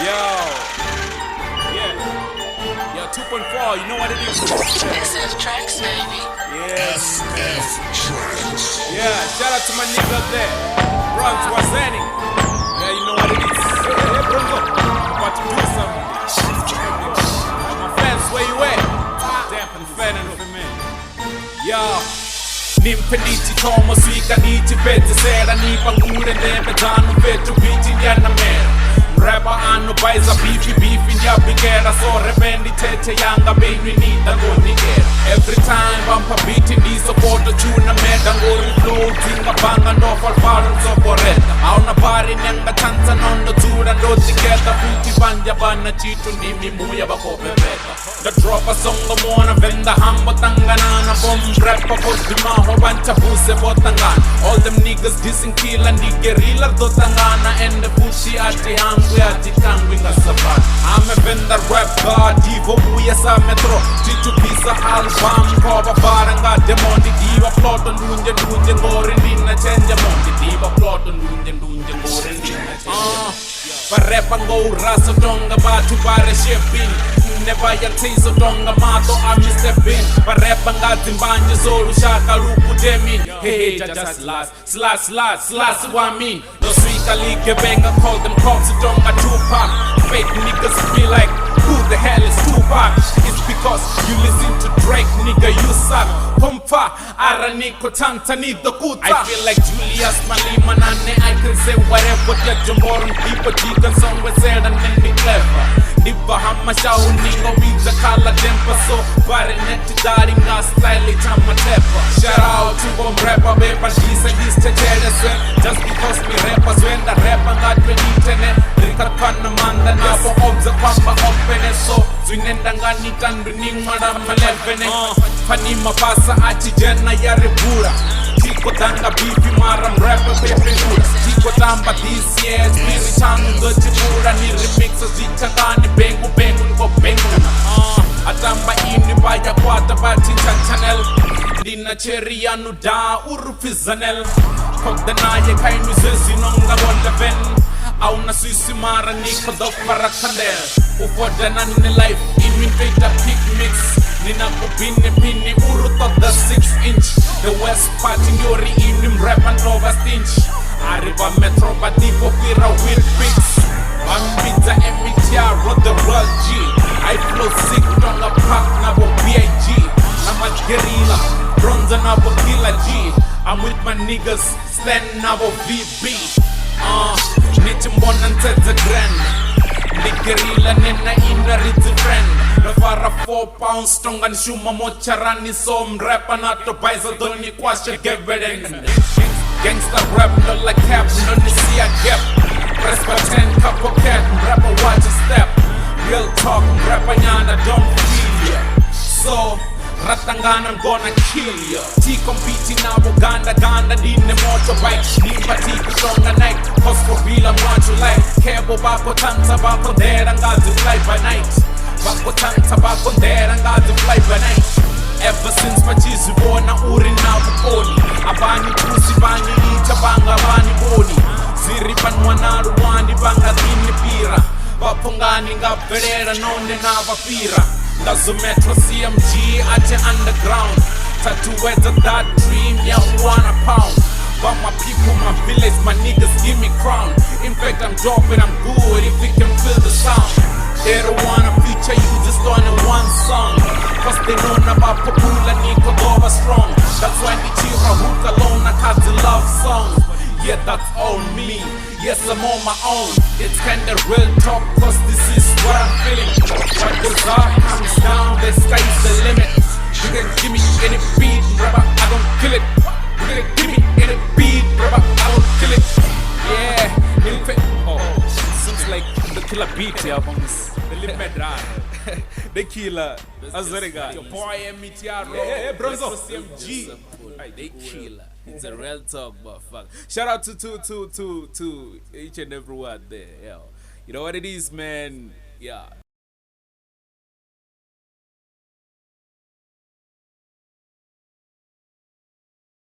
Yo, 2.4, you know what it is? SF Tracks, baby. Yes. SF Tracks. Yeah, shout out to my nigga up there. Bronx Wazani. Yeah, you know what it is. Hey, Bronco. I'm about to do something. My fans, where you at? Damn, I'm fanning for me. Yo. Nimpenditi tomo swika niti pete sera nipa ngure nebe danu vetu biti ndiana mera Rapper anu baiza beefy ndia bigera so rebendi tete yanga baby nita ngoni era Every time bumpa beat in these supporter tuna meda ngori flow tinga banga no falfaro so corretta Auna pari nenga chanza nondo tura ndo together Fuki banja bana chitu ndimi muya bako pepeta The drop a song mona Venda hambo tanganana bomb rapper kostimaho bancha buse botangana All them niggas dissing killer niggerilla do tangana And the fushi ati hangwe ati kangwe nga sabat I'm a Venda rap god divo buya sa metro Chichu pisa album koba baranga demondi diva plot on dunje ngore ndina change mondi diva plot on dunje ngore ndina change Parepa ngo rasa donga batu bare shipping Never ya teaser donga mato ami stepping Parepa nga zimbanje zolu shaka luku demin Hey just slash what I mean No sweet league benga call them cops donga Tupac Fake niggas feel like who the hell is Tupac It's because you listen to Drake nigga you suck Pompa araniko tantani the kuta I feel like Julius Malima nane I can say whatever that jumborum people chicken somewhere said and then be clever Nipa hama shau ningo biza kala dempa so Bare neti dari nga style chama tepa Shout out to one rapper beba disa dista chere se Just because me rappers when the rapper got when internet Rika kana manda nabo obza kwamba opene so Zwinenda ngani tanbining madama lefene Pani mabasa achi jena ya rebura Chiko tanga bibi maram rapper pepe nura Chiko tamba this year Spiri chanu doji pura Ni remixes zichangani bengu niko bengu Atamba ini baya kwata bati channel Dina cherry yanu da urufizanel Kodanaye kainu zezi nonga wonda ven Au na sisi mara niko dok para kandel Ufoda nani life imitator pick mix Nina kupini uru tot the 6-inch The west part in yori inim rap and over stinch Arriva metro batipo pira with pics Bambita MTR road the world G I flow sick tonga pack nabo B.I.G Nama guerrilla bronze nabo killer G I'm with my niggas stand nabo VB Nichimbona nteze grand Niggerilla nena ina ritzy friend Nafara 4 pounds stonga nishuma mocharani So mrapa nato baisa doni kwasha gebeden Gangsta rap not like cap, no ni see a gap Press by 10 couple cat, rapper watch a step Real talk, rapper nyana don't feel ya So Ratangana I'm gonna kill ya T competing na Ganda Dine motorbike Nimba T kushonga night Cause for real I'm what you like Kebo bako tanta bako there and got to fly by night Bako tanta bako there and got to fly by night Ever since machizi bona uri na kuponi Abani pusi bani ita banga bani boni Ziri banwa na ruwani banga dhini pira Bapungani nga perera none na vapira Ndazo metro CMG ate underground Tattooed of that dream yeah wanna pound But my people, my village, my niggas give me crown In fact I'm dropping, I'm good if you can feel the sound They don't wanna feature you just on one song Cause they know about Popula Niko Dova strong That's why Nichira hook alone I got the love song Yeah that's all me, yes I'm on my own It's kinda real talk cause this is what I'm feeling What goes up comes down, the sky's the limit You can give me any beat, brother, I don't kill it You can give me any beat, brother, I don't kill it Yeah, in fact, seems like the killer beat here on this The limit The killer, that's what I got Your boy MTR, hey Bronzo CMG They killer It's a real talk, but fuck. Shout out to each and everyone there, yo. You know what it is, man? Yeah.